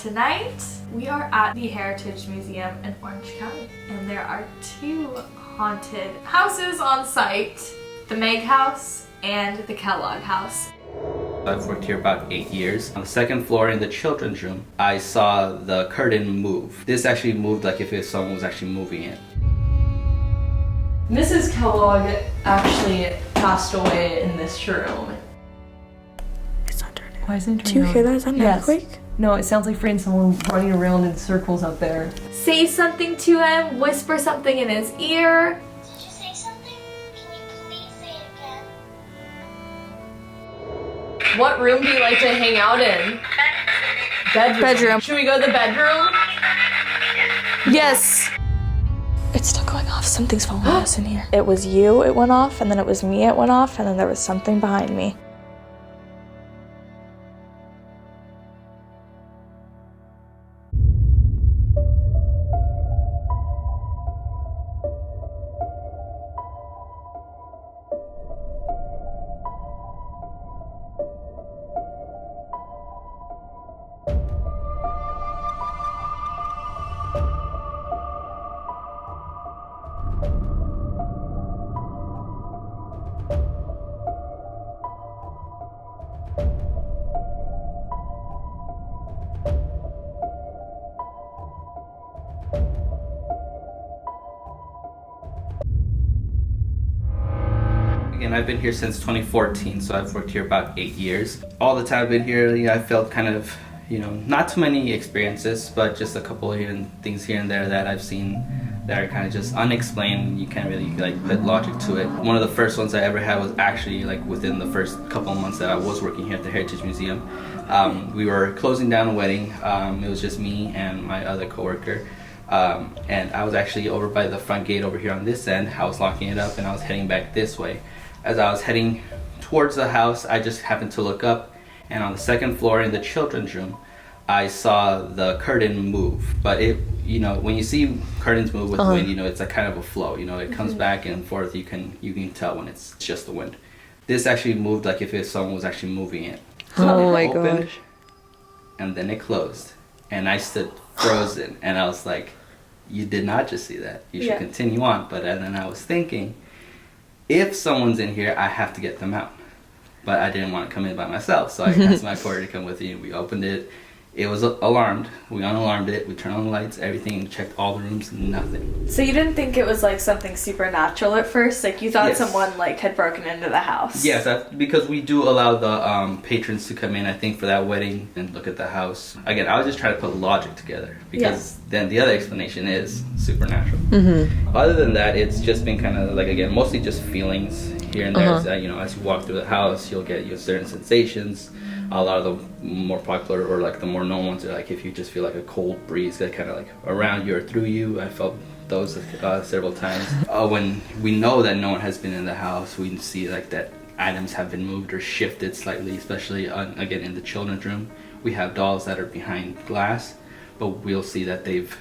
Tonight, we are at the Heritage Museum in Orange County, and there are two haunted houses on site, the Maag house and the Kellogg house. I've worked here about 8 years. On the second floor in the children's room, I saw the curtain move. This actually moved like if someone was actually moving it. Mrs. Kellogg actually passed away in this room. It's not turning. Why isn't it turning? Do you hear that? Is that an Yes. earthquake? No, it sounds like someone running around in circles up there. Say something to him, whisper something in his ear. Did you say something? Can you please say it again? What room do you like to hang out in? Bedroom. Should we go to the bedroom? Yes! It's still going off. Something's following us in here. It was you, it went off, and then it was me, it went off, and then there was something behind me. Again, I've been here since 2014, so I've worked here about 8 years. All the time I've been here, I felt kind of, not too many experiences, but just a couple of things here and there that I've seen that are kind of just unexplained. You can't really put logic to it. One of the first ones I ever had was actually within the first couple of months that I was working here at the Heritage Museum. We were closing down a wedding. It was just me and my other coworker. And I was actually over by the front gate over here on this end. I was locking it up and I was heading back this way. As I was heading towards the house, I just happened to look up, and on the second floor in the children's room, I saw the curtain move. But it, when you see curtains move with wind, it's a kind of a flow. It comes back and forth. You can tell when it's just the wind. This actually moved like if someone was actually moving it. So Oh my opened, gosh. and then it closed, and I stood frozen, and I was like, "You did not just see that. You should continue on." But then I was thinking, if someone's in here, I have to get them out. But I didn't want to come in by myself, so I asked my coworker to come with me, and we opened it. It was alarmed. We unalarmed it. We turned on the lights, everything, checked all the rooms, nothing. So you didn't think it was something supernatural at first? You thought Yes. someone had broken into the house? Yes, because we do allow the patrons to come in, I think, for that wedding and look at the house. Again, I was just trying to put logic together, because then the other explanation is supernatural. Other than that, it's just been kind of again, mostly just feelings here and there. As you walk through the house, you'll get certain sensations. A lot of the more popular or the more known ones are if you just feel a cold breeze that kind of around you or through you. I felt those several times. When we know that no one has been in the house, we see that items have been moved or shifted slightly, especially again in the children's room. We have dolls that are behind glass, but we'll see that they've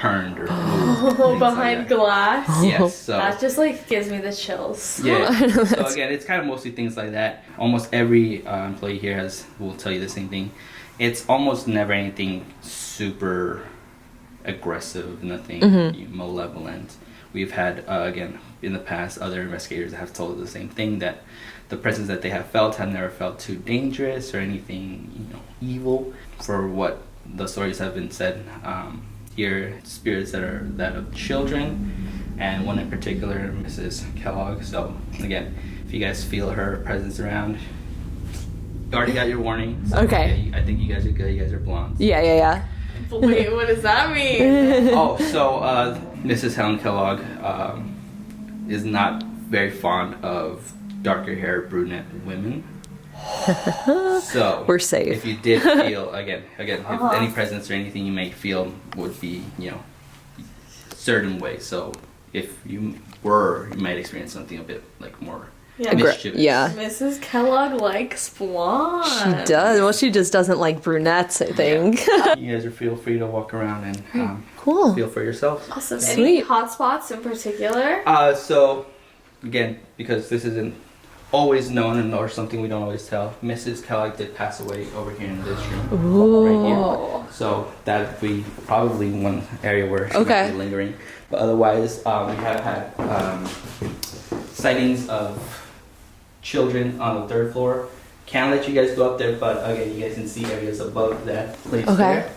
turned or moved. Behind glass? Yes. So That just gives me the chills. yeah. So again, it's kind of mostly things like that. Almost every employee here will tell you the same thing. It's almost never anything super aggressive, nothing malevolent. We've had again in the past other investigators that have told us the same thing, that the presence that they have felt have never felt too dangerous or anything evil. For what the stories have been said, here spirits that are that of children, and one in particular, Mrs. Kellogg. So again, if you guys feel her presence around, you already got your warning. So Okay. I think you guys are good. You guys are blondes. Yeah. Wait, what does that mean? Oh, so Mrs. Helen Kellogg is not very fond of darker haired brunette women. So We're safe. If you did feel again, if any presence or anything you may feel would be certain way. So if you might experience something a bit more mischievous. Yeah. Mrs. Kellogg likes blonde. She does. Well, she just doesn't like brunettes, I think. You guys feel free to walk around and Cool. feel for yourself. Awesome. Any Sweet. hot spots in particular? So again, because this isn't always known or something we don't always tell. Mrs. Kellogg did pass away over here in this room. Right here. So that would be probably one area where she might be lingering. But otherwise, we have had sightings of children on the 3rd floor. Can't let you guys go up there, but again, you guys can see areas above that place there.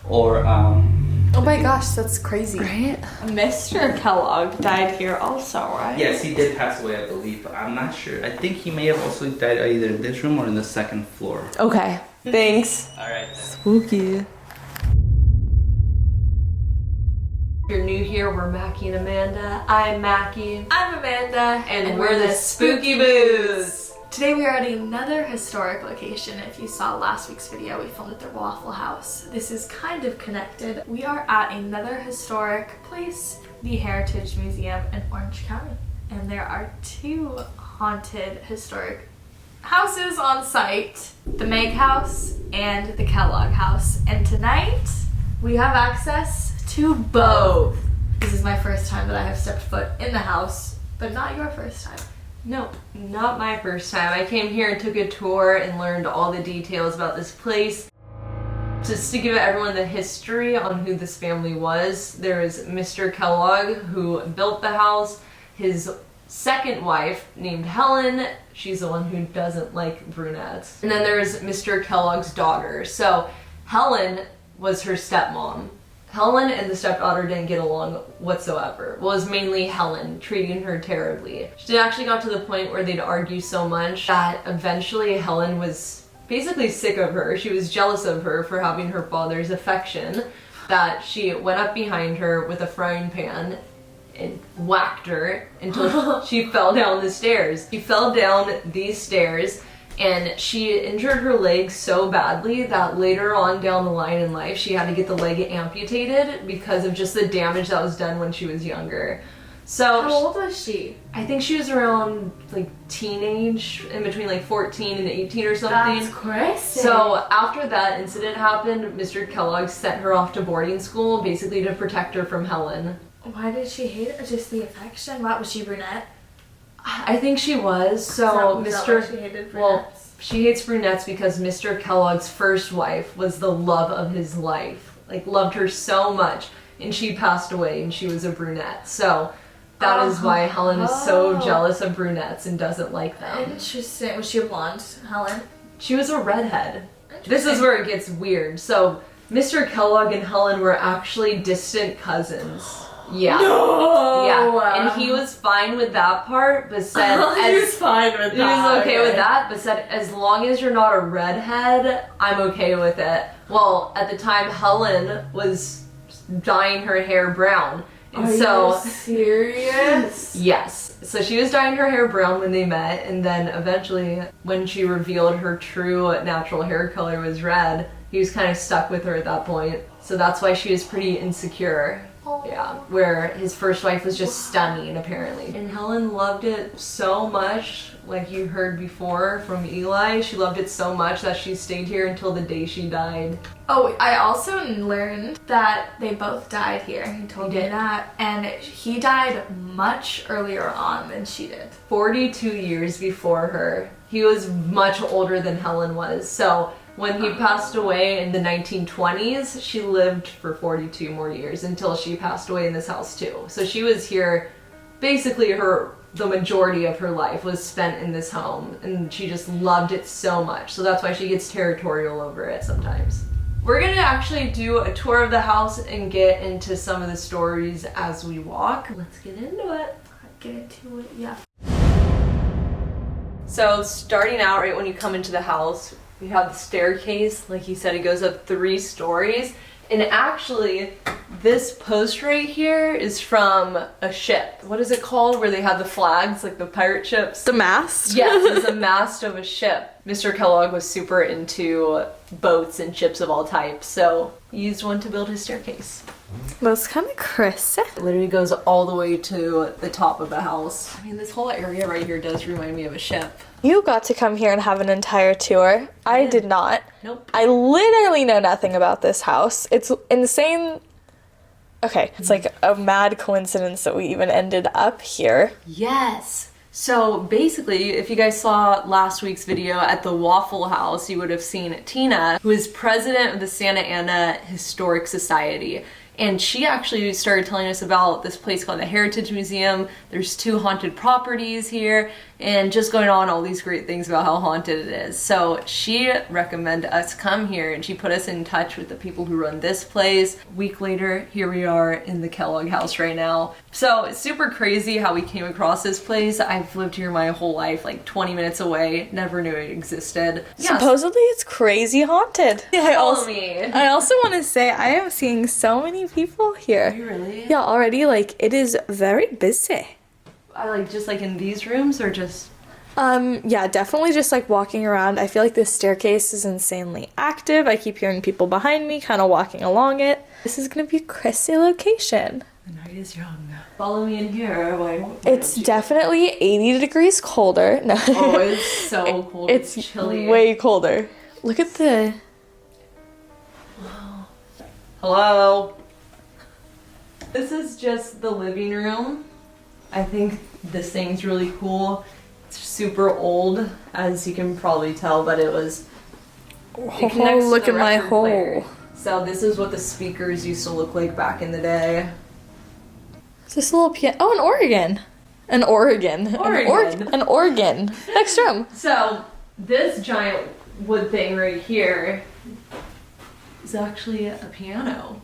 Or oh my gosh, that's crazy. Right? Mr. Kellogg died here also, right? yes, he did pass away, I believe. But I'm not sure. I think he may have also died either in this room or in the 2nd floor. Okay. Thanks. All right. Spooky. If you're new here, we're Mackie and Amanda. I'm Mackie. I'm Amanda, And we're the Spooky Boos. Today we are at another historic location. If you saw last week's video, we filmed at the Waffle House. This is kind of connected. We are at another historic place, the Heritage Museum in Orange County. And there are 2 haunted historic houses on site, the Maag house and the Kellogg house. And tonight we have access to both. This is my first time that I have stepped foot in the house, but not your first time. No, not my first time. I came here and took a tour and learned all the details about this place. Just to give everyone the history on who this family was, there is Mr. Kellogg who built the house. His second wife named Helen, she's the one who doesn't like brunettes. And then there's Mr. Kellogg's daughter. So Helen was her stepmom. Helen and the stepdaughter didn't get along whatsoever. Well, it was mainly Helen treating her terribly. She actually got to the point where they'd argue so much that eventually Helen was basically sick of her. She was jealous of her for having her father's affection, that she went up behind her with a frying pan and whacked her until she fell down the stairs. She fell down these stairs and she injured her leg so badly that later on down the line in life she had to get the leg amputated because of just the damage that was done when she was younger. So how old was she? I think she was around like teenage, in between like 14 and 18 or something. That's crazy. So after that incident happened, Mr. Kellogg sent her off to boarding school basically to protect her from Helen. Why did she hate her? Just the affection? What, was she brunette? I think she was. So Is that Mr. why she hated brunettes? Well, she hates brunettes because Mr. Kellogg's first wife was the love of his life. Like, loved her so much. And she passed away and she was a brunette. So that is why Helen is so jealous of brunettes and doesn't like them. Interesting. Was she a blonde, Helen? She was a redhead. This is where it gets weird. So Mr. Kellogg and Helen were actually distant cousins. Yeah. No! Yeah. And he was fine with that part, but said he was fine with that. He was okay with that, but said as long as you're not a redhead, I'm okay with it. Well, at the time Helen was dyeing her hair brown. And Are you serious? Yes. So she was dyeing her hair brown when they met, and then eventually when she revealed her true natural hair color was red, he was kind of stuck with her at that point. So that's why she was pretty insecure. Yeah, where his first wife was just stunning, apparently. And Helen loved it so much, like you heard before from Eli, she loved it so much that she stayed here until the day she died. Oh, I also learned that they both died here. He told me that. And he died much earlier on than she did. 42 years before her. He was much older than Helen was, so when he passed away in the 1920s, she lived for 42 more years until she passed away in this house too. So she was here, basically the majority of her life was spent in this home, and she just loved it so much. So that's why she gets territorial over it sometimes. We're gonna actually do a tour of the house and get into some of the stories as we walk. Let's get into it. Get into it, yeah. So starting out right when you come into the house, we have the staircase. Like he said, it goes up 3 stories. And actually, this post right here is from a ship. What is it called? Where they have the flags, like the pirate ships? The mast? Yes, it's a mast of a ship. Mr. Kellogg was super into boats and ships of all types, so he used one to build his staircase. That's kind of crazy. It literally goes all the way to the top of the house. I mean, this whole area right here does remind me of a ship. You got to come here and have an entire tour. I did not. Nope. I literally know nothing about this house. It's insane. Okay, it's like a mad coincidence that we even ended up here. Yes. So basically, if you guys saw last week's video at the Waffle House, you would have seen Tina, who is president of the Santa Ana Historic Society. And she actually started telling us about this place called the Heritage Museum. There's 2 haunted properties here, and just going on all these great things about how haunted it is. So she recommended us come here, and she put us in touch with the people who run this place. A week later, here we are in the Kellogg house right now. So it's super crazy how we came across this place. I've lived here my whole life, like 20 minutes away, never knew it existed. Supposedly it's crazy haunted. Follow me. I also want to say I am seeing so many people here. Are you really? Yeah, already, like, it is very busy. I like just like in these rooms or just... Yeah, definitely just like walking around. I feel like this staircase is insanely active. I keep hearing people behind me kind of walking along it. This is gonna be a crazy location. The night is young. Follow me in here. It's definitely 80 degrees colder. No. Oh, it's so cold. It's chilly. way colder. Look at the... Hello. This is just the living room. I think this thing's really cool. It's super old, as you can probably tell, but it was... It connects to look the at my record hole. player. So this is what the speakers used to look like back in the day. It's this little piano. Oh, an organ. An organ. An organ. Next room. So this giant wood thing right here is actually a piano.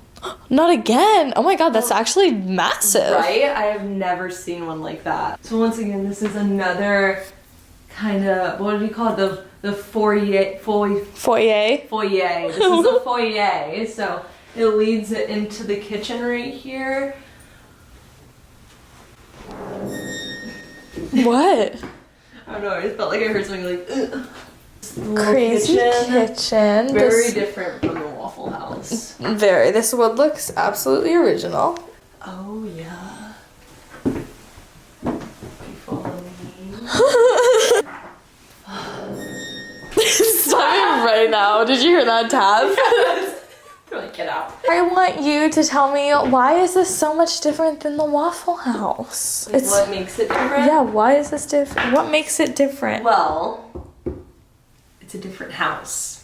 Not again. Oh my god, that's actually massive. Right? I have never seen one like that. So once again, this is another kind of, what do you call it? The foyer. Foyer. Foyer. This is a foyer. So it leads it into the kitchen right here. What? I don't know, I felt like I heard something like, ugh. Crazy kitchen. Very different from the Waffle House. Very. This one looks absolutely original. Oh yeah. You follow me. Stop right now. Did you hear that tap? They're like, get out. I want you to tell me, why is this so much different than the Waffle House? Like, what makes it different? Yeah, why is this different? What makes it different? Well, it's a different house.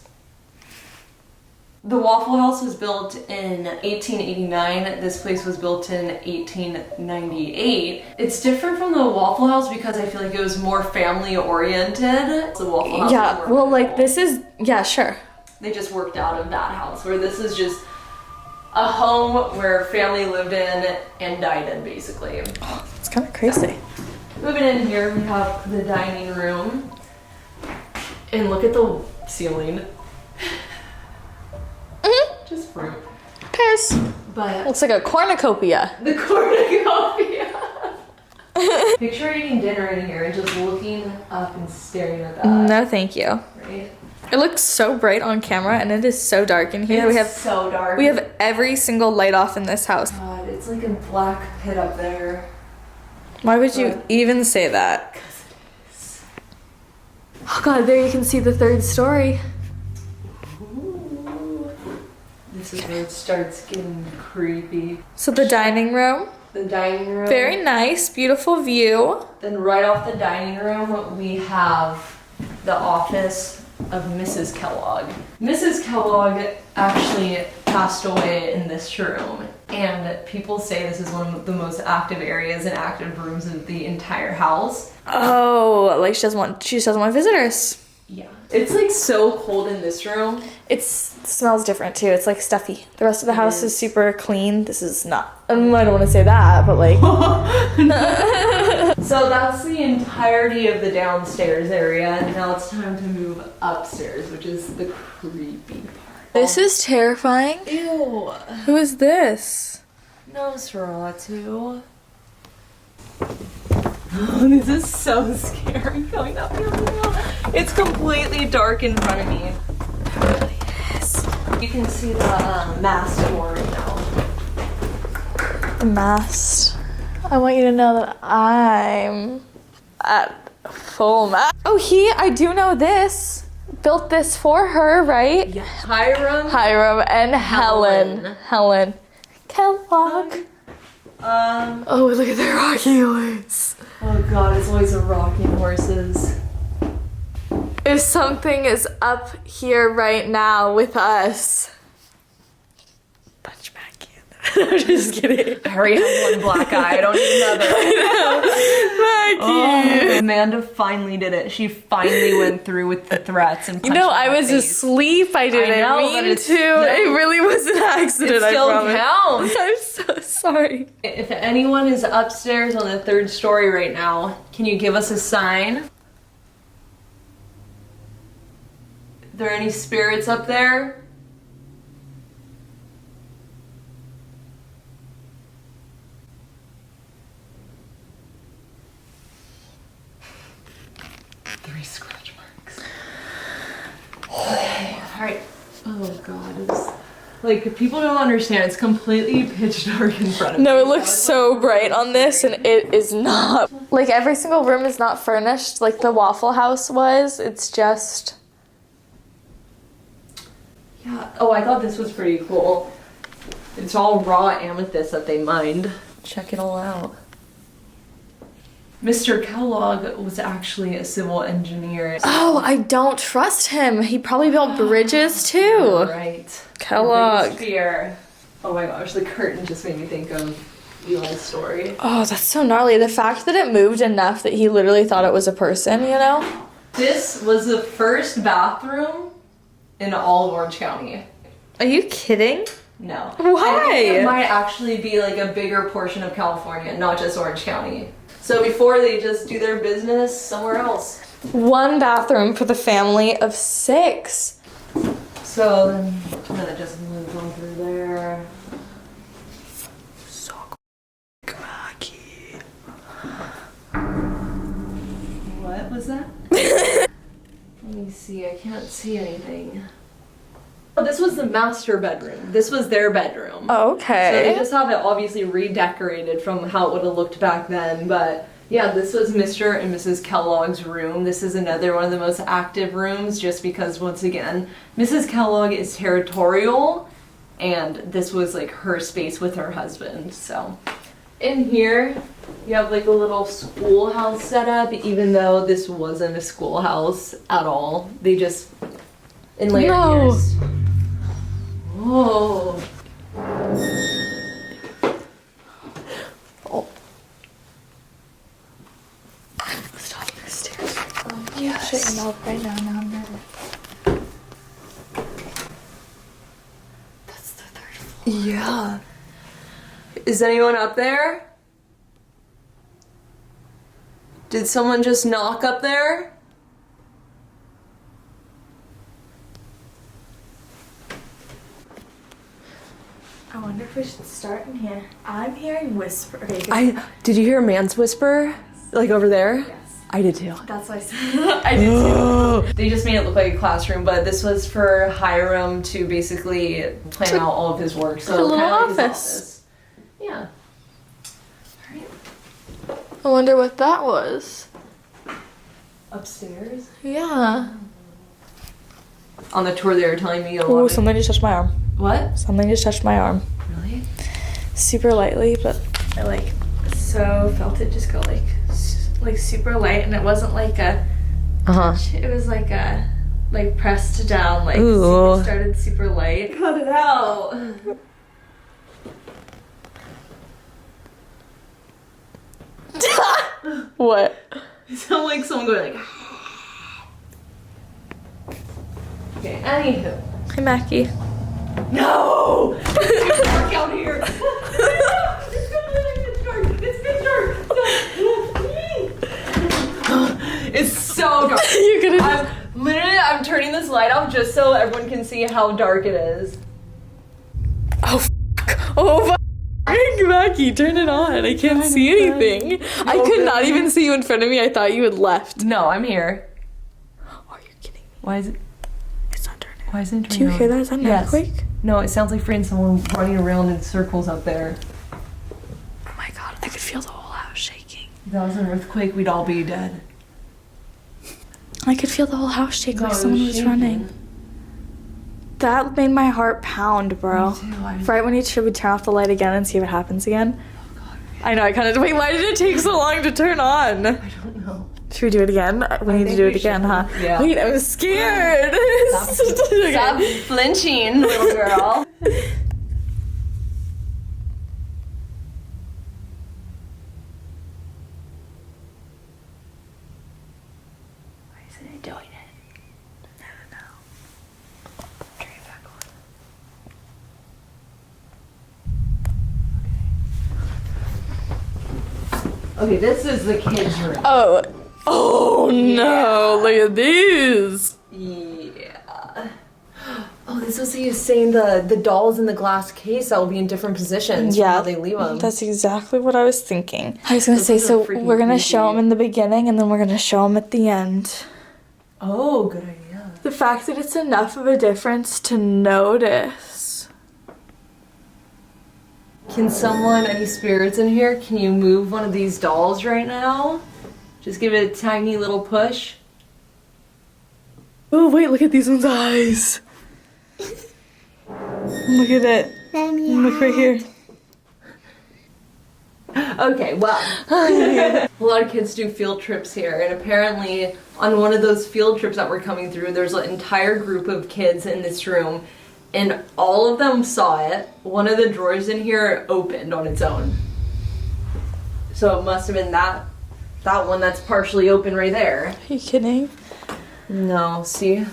The Waffle House was built in 1889. This place was built in 1898. It's different from the Waffle House because I feel like it was more family oriented. The Waffle House Yeah, was more well, like, people. this is, yeah, sure. They just worked out of that house, where this is just a home where family lived in and died in, basically. It's kind of crazy. Moving in here, we have the dining room. And look at the ceiling. Just fruit. Pears. But Looks like a cornucopia. the cornucopia. Picture eating dinner in here and just looking up and staring at that. No, thank you. Right? It looks so bright on camera, and it is so dark in here. It's so dark. We have every single light off in this house. God, it's like a black pit up there. Why would you even say that? Oh god, there you can see the 3rd story. Ooh. This is where it starts getting creepy. So the dining room, The dining room. very nice, beautiful view. Then right off the dining room, we have the office of Mrs. Kellogg. Mrs. Kellogg actually passed away in this room, and people say this is one of the most active areas and active rooms of the entire house. Oh, like she doesn't want visitors. Yeah. It's like so cold in this room. It smells different too. It's like stuffy. The rest of the house is super clean. This is not. I don't want to say that, but like. So that's the entirety of the downstairs area, and now it's time to move upstairs, which is the creepy part. This is terrifying. Ew. Who is this? Nosferatu. Oh, this is so scary going up here. It's completely dark in front of me. Yes. You can see the mast door right now. The mast. I want you to know that I'm at full mast. Oh, I do know this. Built this for her, right? Yeah. Hiram. Hiram and Helen. Kellogg. Oh, look at the rocking horse. Oh god, it's always the rocking horses. If something is up here right now with us. Punch back in. I'm just kidding. I already have one black eye, I don't need another. Maggie. Oh, Amanda finally did it. She finally went through with the threats and You know, I was face. asleep. I didn't know, but mean it's to. still- It really was an accident. It still I promise. counts. I'm so sorry. If anyone is upstairs on the 3rd story right now, can you give us a sign? Are there any spirits up there? Three scratch marks. Okay, alright. Oh god, it's like people don't understand, it's completely pitch dark in front of me. No, it looks so bright on this, and it is not. Like, every single room is not furnished like the Waffle House was. It's just. Yeah. Oh, I thought this was pretty cool. It's all raw amethyst that they mined. Check it all out. Mr. Kellogg was actually a civil engineer. Oh, I don't trust him. He probably built bridges too. Right. Kellogg. Biggest fear. Oh my gosh, the curtain just made me think of Eli's story. Oh, that's so gnarly. The fact that it moved enough that he literally thought it was a person, you know? This was the first bathroom in all of Orange County. Are you kidding? No. Why? I think it might actually be like a bigger portion of California, not just Orange County. So before they just do their business somewhere else. One bathroom for the family of 6. So then I'm gonna just move on through there. So Maggie. What was that? Let me see, I can't see anything. Oh, this was the master bedroom. This was their bedroom. So they Okay. just have it obviously redecorated from how it would have looked back then, but yeah, this was Mr. and Mrs. Kellogg's room. This is another one of the most active rooms just because, once again, Mrs. Kellogg is territorial and this was like her space with her husband. So in here, you have like a little schoolhouse setup, even though this wasn't a schoolhouse at all. They just, in later No. years. Whoa. Stop the stairs. Yes. Shut your mouth right now. Now I'm nervous. That's the 3rd floor. Yeah. Is anyone up there? Did someone just knock up there? I wonder if we should start in here. I'm hearing whisper. Okay, Did you hear a man's whisper? Like over there? yes. I did too. That's why I said I did too. They just made it look like a classroom, but this was for Hiram to basically plan out all of his work. So a little kinda like his office. Yeah. I wonder what that was. Upstairs? Yeah. On the tour they were telling me a lot Oh, of... something just touched my arm. What? Something just touched my arm. Really? Super lightly, but I like so felt it just go like super light, and it wasn't like a touch. It was like a pressed down, like Ooh. started super light. Cut it out. What? Sound like someone going like... Okay, anywho. Hey, Mackie. No! It's dark out here! It's dark! It's pitch dark! It's so dark! You're gonna. I'm turning this light off just so everyone can see how dark it is. Oh, fuck. Mackie, turn it on. I can't see anything. I could not even see you in front of me. I thought you had left. No, I'm here. Are you kidding me? Why is it? It's not turning. Why isn't it Do you turning hear on? that? Is that an Yes. earthquake? No, it sounds like someone running around in circles up there. Oh my god, I could feel the whole house shaking. If that was an earthquake, we'd all be dead. I could feel the whole house shake No, like it someone was shaking. running. That made my heart pound, bro. Me too. Right when you should we turn off the light again and see what happens again? Oh god, I know, I kind of. Wait, why did it take so long to turn on? I don't know. Should we do it again? We need to do it again, huh? Yeah. Wait, I'm scared. Stop flinching, little girl. Why isn't it doing it? I don't know. Turn it back on. Okay, this is the kids' room. Oh no, look at these. Yeah. Oh, this was you saying the dolls in the glass case that will be in different positions. Yeah, How they leave them. that's exactly what I was thinking. I was gonna say, Those are so freaking we're gonna show creepy. them in the beginning and then we're gonna show them at the end. Oh, good idea. The fact that it's enough of a difference to notice. Can someone, any spirits in here, can you move one of these dolls right now? Just give it a tiny little push. Oh wait, look at these one's eyes. Look at it. Look right here. Okay, well, a lot of kids do field trips here, and apparently on one of those field trips that we're coming through, there's an entire group of kids in this room, and all of them saw it. One of the drawers in here opened on its own. So it must have been that one that's partially open right there. Are you kidding? No, see?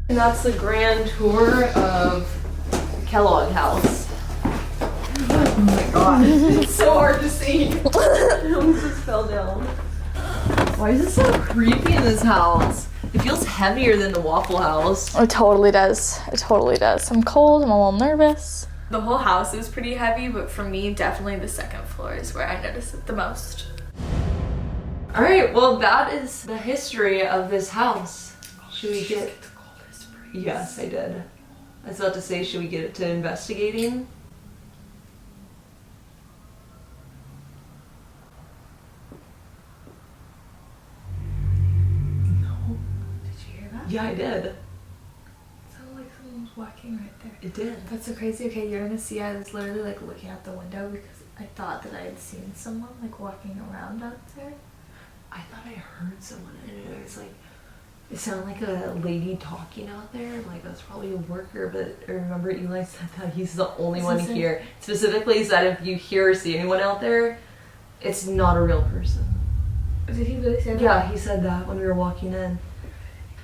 And that's the grand tour of Kellogg House. Oh my god, it's so hard to see. I almost just fell down. Why is it so creepy in this house? It feels heavier than the Waffle House. It totally does. It totally does. I'm cold. I'm a little nervous. The whole house is pretty heavy, but for me, definitely the second floor is where I notice it the most. Alright, well that is the history of this house. Should we get... Yes, I did. I was about to say, should we get it to investigating? No. Did you hear that? Yeah, I did. It sounded like someone was walking right there. It did. That's so crazy. Okay, you're gonna see I was literally like looking out the window because I thought that I had seen someone like walking around out there. I thought I heard someone and it was like, it sounded like a lady talking out there. Like that's probably a worker, but I remember Eli said that he's the only one here. Specifically, he said if you hear or see anyone out there, it's not a real person. Did he really say that? Yeah, he said that when we were walking in.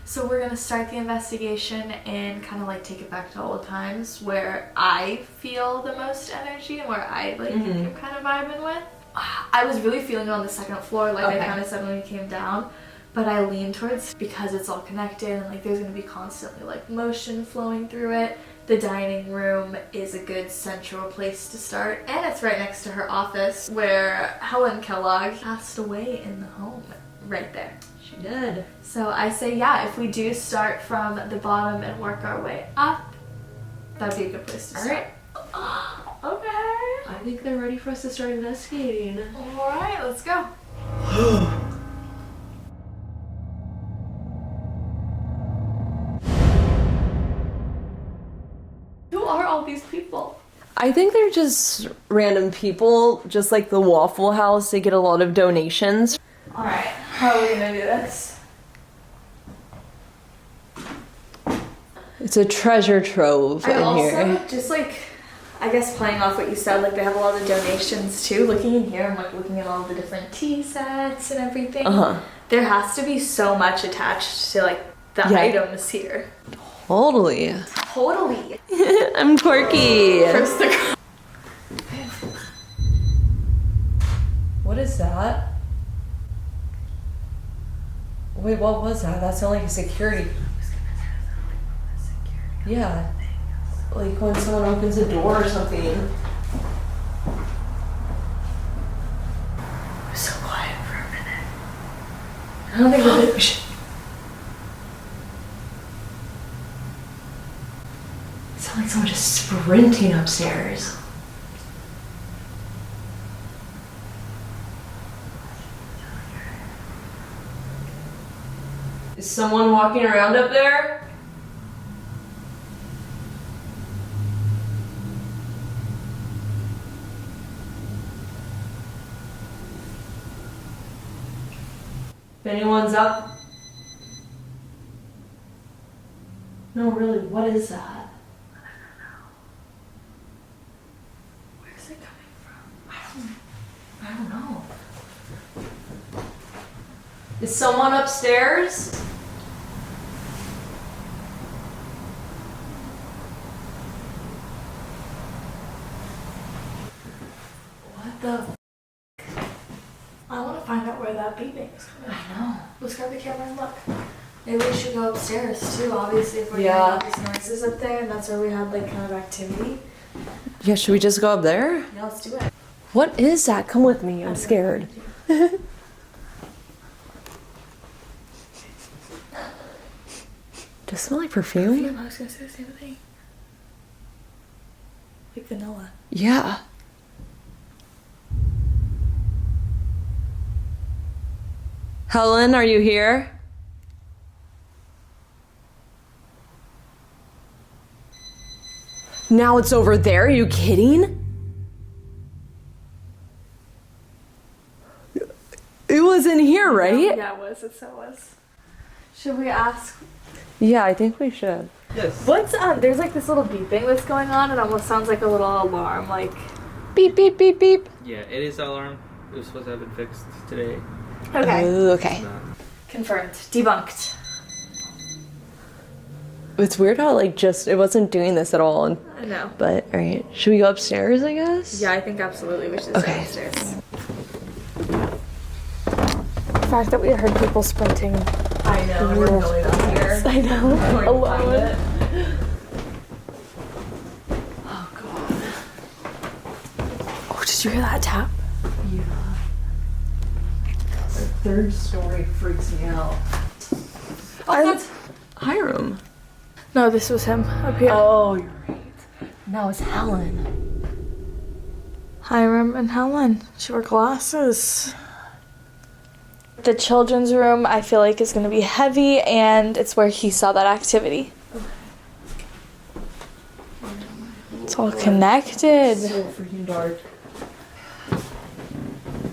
So we're gonna start the investigation and kind of like take it back to old times where I feel the most energy and where I like am kind of vibing with. I was really feeling it on the second floor, like I kind of said when we came down, but I lean towards because it's all connected and like there's gonna be constantly like motion flowing through it. The dining room is a good central place to start, and it's right next to her office where Helen Kellogg passed away in the home right there. She did. So I say, yeah, if we do start from the bottom and work our way up, that'd be a good place to start. Okay. I think they're ready for us to start investigating. All right, let's go. Who are all these people? I think they're just random people, just like the Waffle House. They get a lot of donations. All right, how are we gonna do this? It's a treasure trove in here. Just like, I guess playing off what you said, like they have a lot of donations too. Looking in here, I'm like looking at all the different tea sets and everything. There has to be so much attached to like the items here. Totally. Totally. I'm quirky. First the What is that? Wait, what was that? That sounded like a security. Yeah. Like when someone opens a door or something. It was so quiet for a minute. I don't think we should. It sounds like someone just sprinting upstairs. Is someone walking around up there? If anyone's up. No, really, what is that? Where's it coming from? I don't know. Is someone upstairs? What the? I want to find out where that beeping is coming from. I know. Let's grab the camera and look. Maybe we should go upstairs too, obviously, if we're Yeah. hearing all these noises up there and that's where we had like kind of activity. Yeah, should we just go up there? Yeah, let's do it. What is that? Come with me. I'm scared. Does it smell like perfume? I was gonna say the same thing. Like vanilla. Yeah. Helen, are you here? Now it's over there? Are you kidding? It was in here, right? Yeah, it was. It so was. Should we ask? Yeah, I think we should. Yes. What's there's like this little beeping that's going on. It almost sounds like a little alarm, like Beep, beep, beep, beep. Yeah, it is alarm. It was supposed to have been fixed today. okay. Okay. Confirmed. Debunked. It's weird how it wasn't doing this at all. I know. But, alright. Should we go upstairs, I guess? Yeah, I think absolutely we should Okay. stay upstairs. The fact that we heard people sprinting. I know, and we're going up here. I know. Alone. Oh, God. Oh, did you hear that tap? Yeah. The third story freaks me out. Oh, that's Hiram. No, this was him up here. Oh, you're right. Now it's Helen. Hiram and Helen. She wore glasses. The children's room, I feel like, is going to be heavy, and it's where he saw that activity. It's all connected. So freaking dark.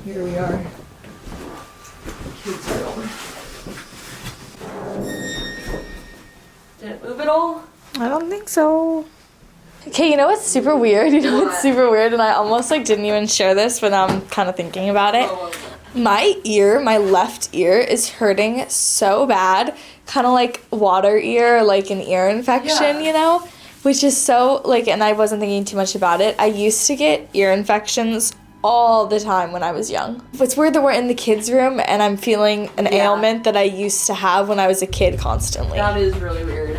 Here we are. Kids room. Did it move at all? I don't think so. Okay, you know what's super weird? You know what's What? super weird? And I almost like didn't even share this, but now I'm kind of thinking about it. Oh, My ear, my left ear, is hurting so bad. Kind of like water ear, like an ear infection, Yeah. you know? Which is so, like, and I wasn't thinking too much about it. I used to get ear infections all the time when I was young. It's weird that we're in the kids' room and I'm feeling an Yeah. ailment that I used to have when I was a kid constantly. that is really weird.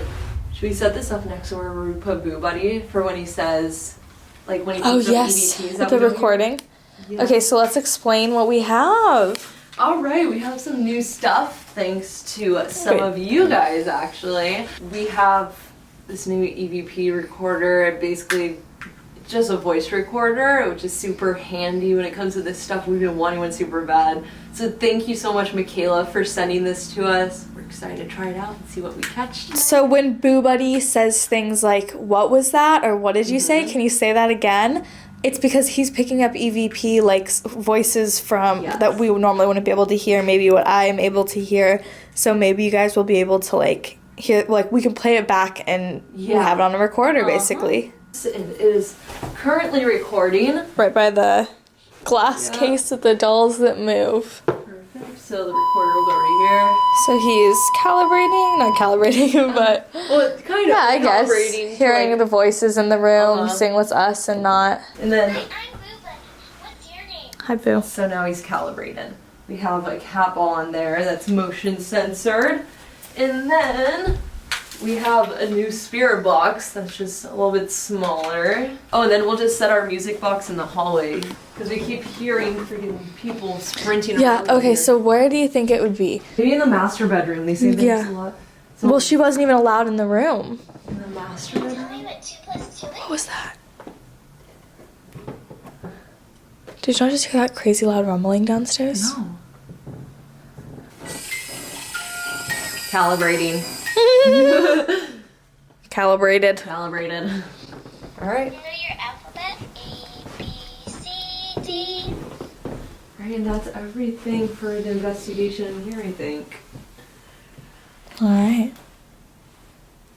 Should we set this up next to where we put Boo Buddy for when he says, like when he Oh, puts up yes, EVPs with that the we don't recording. hear? Yeah. Okay, so let's explain what we have. All right, we have some new stuff thanks to some Great. of you guys, actually. We have this new EVP recorder. It basically just a voice recorder, which is super handy when it comes to this stuff. We've been wanting one super bad. So thank you so much, Michaela, for sending this to us. We're excited to try it out and see what we catch today. So when Boo Buddy says things like, "What was that?" or "What did you say?" Can you say that again? It's because he's picking up EVP like voices from Yes. that we normally wouldn't be able to hear, maybe what I am able to hear. So maybe you guys will be able to like hear, like we can play it back and we Yeah. have it on a recorder Uh-huh. basically. It is currently recording. Right by the glass Yeah. case with the dolls that move. Perfect. So the recorder will go right So he's calibrating, not calibrating, but here. Well, it's kind of yeah, I guess calibrating to, hearing like- the voices in the room, Uh-huh. seeing what's us and not. And then I'm Ruben. What's your name? Hi, Boo. so now he's calibrated. We have a cap on there that's motion censored. And then we have a new spirit box that's just a little bit smaller. Oh, and then we'll just set our music box in the hallway because we keep hearing freaking people sprinting Yeah, around. okay, here. so where do you think it would be? maybe in the master bedroom. They say there's Yeah. a lot. So Well, she wasn't even allowed in the room. in the master bedroom. Tell me what 2 + 2 is. What was that? Did you not just hear that crazy loud rumbling downstairs? No. Calibrating. Calibrated. Calibrated. Alright. You know your alphabet? A, B, C, D. Right, and that's everything for the investigation here, I think. Alright.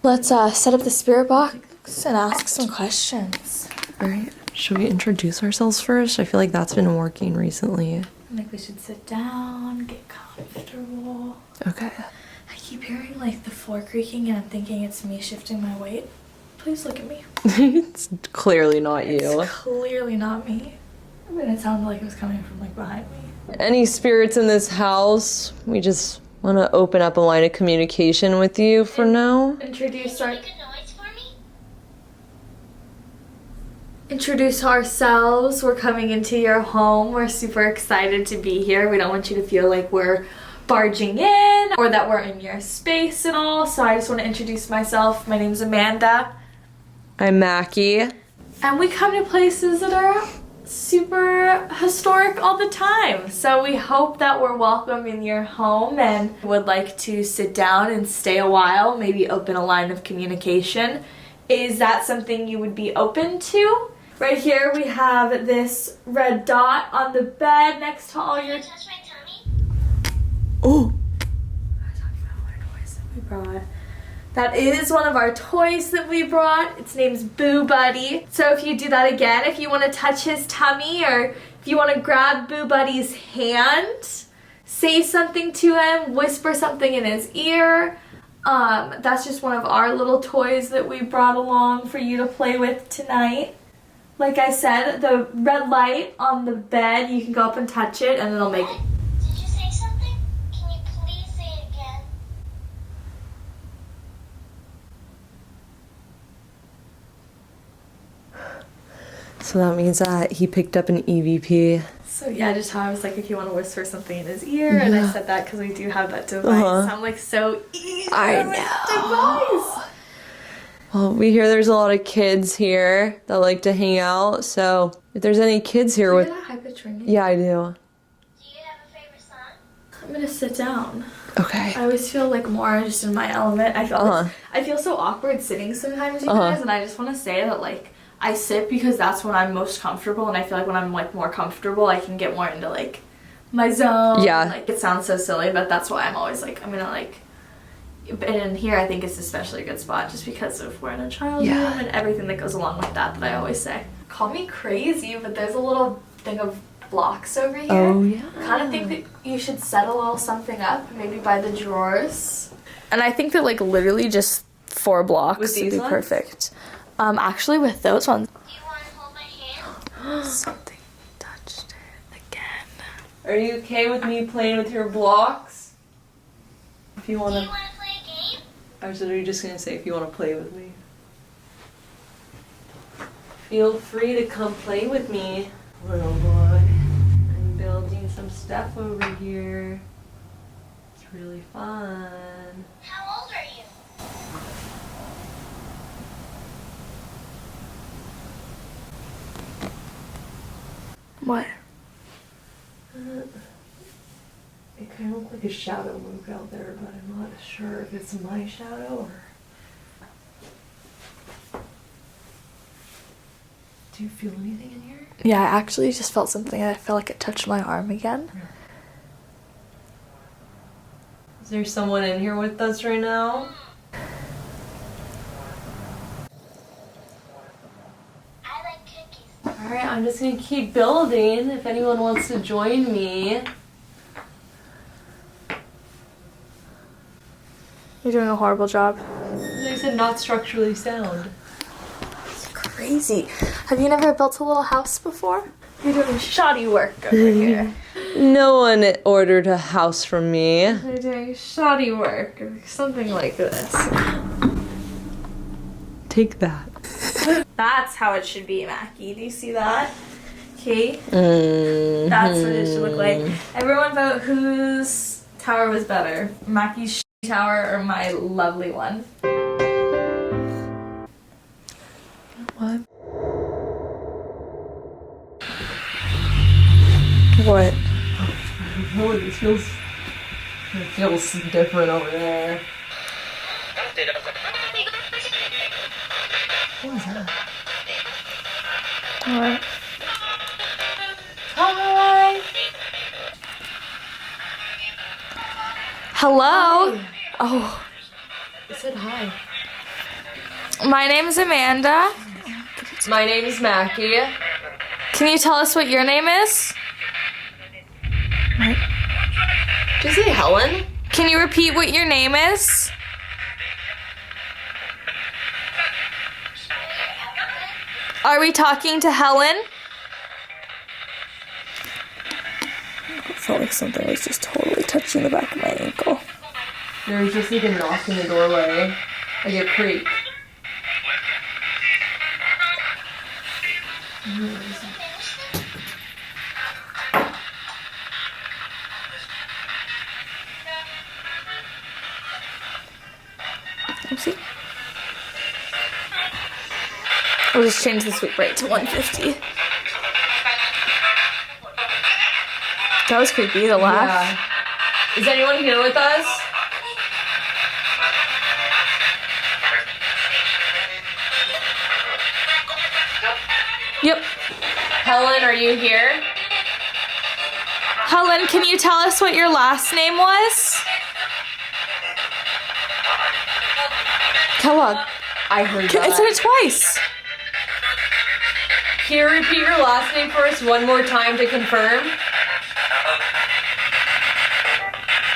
Let's set up the spirit box and ask some questions. Alright. Should we introduce ourselves first? I feel like that's been working recently. I think we should sit down, get comfortable. Okay. I keep hearing like the floor creaking and I'm thinking it's me shifting my weight. Please look at me. It's clearly not you. It's clearly not me. I mean, it sounded like it was coming from like behind me. Any spirits in this house? We just want to open up a line of communication with you for now. Introduce Can you make a noise for me? Introduce ourselves. We're coming into your home. We're super excited to be here. We don't want you to feel like we're barging in or that we're in your space at all. So I just want to introduce myself. My name's Amanda. I'm Mackie. And we come to places that are super historic all the time. So we hope that we're welcome in your home and would like to sit down and stay a while, maybe open a line of communication. Is that something you would be open to? Right here we have this red dot on the bed next to all your... Can you touch my tummy? Oh. I'm talking about our toys that we brought. That is one of our toys that we brought. Its name's Boo Buddy. So if you do that again, if you want to touch his tummy or if you want to grab Boo Buddy's hand, say something to him, whisper something in his ear. That's just one of our little toys that we brought along for you to play with tonight. Like I said, the red light on the bed, you can go up and touch it and it'll make... Did you say something? Can you please say it again? So that means that he picked up an EVP. So yeah, just how I was like, if you want to whisper something in his ear, and I said that because we do have that device. I'm like so easy I with know. device. Well, we hear there's a lot of kids here that like to hang out, so if there's any kids here with... Is that a high pitch ringing? Yeah, I do. Do you have a favorite song? I'm gonna sit down. Okay. I always feel like more just in my element. I feel I feel so awkward sitting sometimes, you guys, and I just want to say that like I sit because that's when I'm most comfortable, and I feel like when I'm like more comfortable, I can get more into like my zone. Yeah. Like it sounds so silly, but that's why I'm always like I'm gonna like. And in here, I think it's especially a good spot just because of we're in a child's room and everything that goes along with that I always say. Call me crazy, but there's a little thing of blocks over here. Oh, yeah. I kind of think that you should set a little something up, maybe by the drawers. And I think that like literally just 4 blocks With would these be ones? perfect. Actually with those ones. Do you want to hold my hand? Something touched it again. Are you okay with me playing with your blocks? If you Do want you to... want to play a game? I was literally just going to say if you want to play with me. Feel free to come play with me, little boy. I'm building some stuff over here. It's really fun. How old are you? What? It kind of looked like a shadow moved out there, but I'm not sure if it's my shadow or... Do you feel anything in here? Yeah, I actually just felt something. I felt like it touched my arm again. Is there someone in here with us right now? I like cookies. Alright, I'm just gonna keep building if anyone wants to join me. You're doing a horrible job. They said not structurally sound. Crazy. Have you never built a little house before? You're doing shoddy work over here. No one ordered a house from me. You're doing shoddy work. Something like this. Take that. That's how it should be, Mackie. Do you see that? Okay. Mm-hmm. That's what it should look like. Everyone vote whose tower was better. Mackie's tower or my lovely one. What? What? Oh, it feels different over there. What was that? Alright. Hi. Hello? Oh, It said hi. my name's Amanda. My name is Mackie. Can you tell us what your name is? Did you say Helen? Can you repeat what your name is? Are we talking to Helen? It felt like something was just totally touching the back of my ankle. There was just like a knock in the doorway. Like a creak. Oopsie. We'll just change the sweep rate to 150. That was creepy, the laugh. Yeah. Is anyone here with us? Yep. Helen, are you here? Helen, can you tell us what your last name was? Kellogg. I heard I said that. it twice. Can you repeat your last name for us one more time to confirm?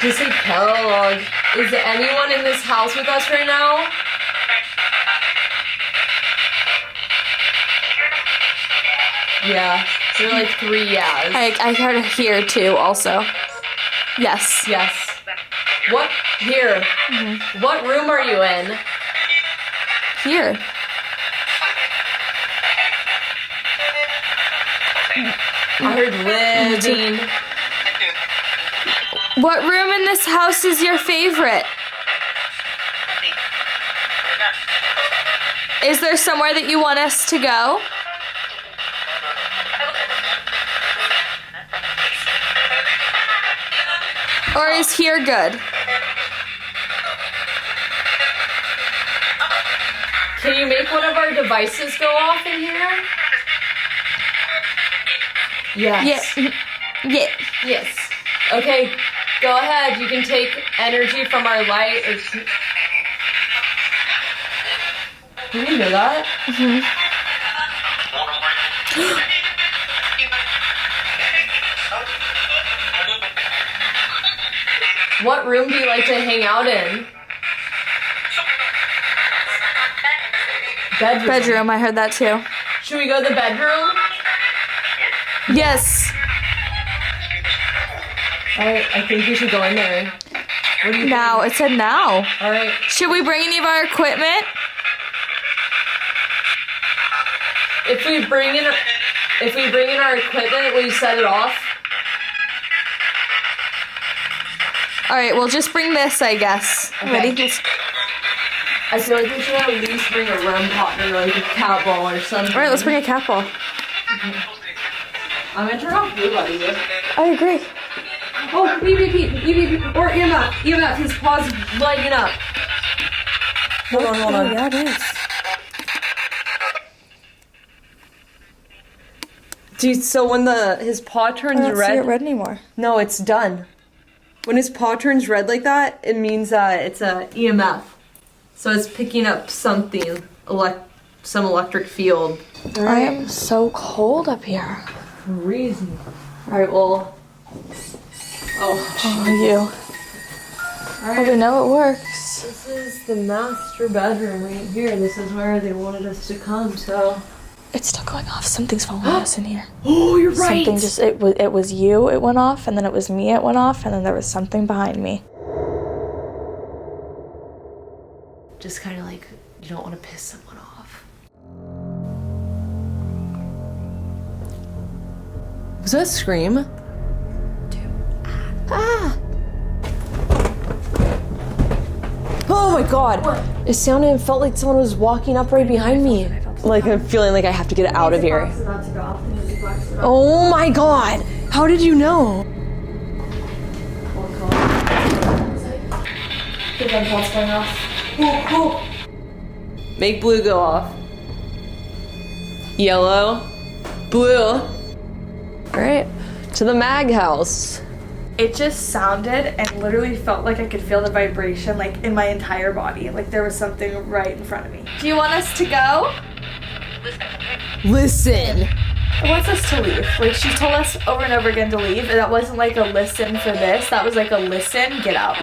Just say Kellogg. Is anyone in this house with us right now? Yeah, there are like 3 yeahs. I heard it here too, also. Yes. Yes. What? Here. What room are you in? Here. I heard living. What room in this house is your favorite? Is there somewhere that you want us to go? Or is here good? Can you make one of our devices go off in here? Yes. Yeah. Yeah. Yes. Okay, go ahead. You can take energy from our light. Did you hear that? What room do you like to hang out in? Bedroom, I heard that too. Should we go to the bedroom? Yes. Alright, I think we should go in there. What do you Now. It said now. think? Alright. Should we bring any of our equipment? If we bring in our equipment, will you set it off? Alright, we'll just bring this, I guess. Okay. Ready? Let's- I feel like we should at least bring a REM pot or like a cat ball or something. Alright, let's bring a cat ball. I'm gonna turn off blue buddy. I agree. Oh, EVP, or EMF, his paws lighting up. Hold on. Yeah, it is. Dude, so when his paw turns I don't see red, it red anymore. no, it's done. When his paw turns red like that, it means that it's a EMF. So it's picking up something, some electric field. I am so cold up here. Crazy. Alright, well. Oh, you. Well, we know it works. This is the master bedroom right here. This is where they wanted us to come, so. It's still going off. Something's following us in here. Oh, you're right! Something just, it was you, it went off, and then it was me, it went off, and then there was something behind me. Just kind of like, you don't want to piss someone off. Was that a scream? Ah! Oh my god! What? It sounded and felt like someone was walking up right behind me. Like I'm feeling like I have to get out of here. Oh my god! How did you know? The red ball's going off. Make blue go off. Yellow. Blue. Alright, to the Mag house. It just sounded and literally felt like I could feel the vibration like in my entire body. Like there was something right in front of me. Do you want us to go? Listen. It wants us to leave. Like she told us over and over again to leave. And that wasn't like a listen for this. That was like a listen, get out.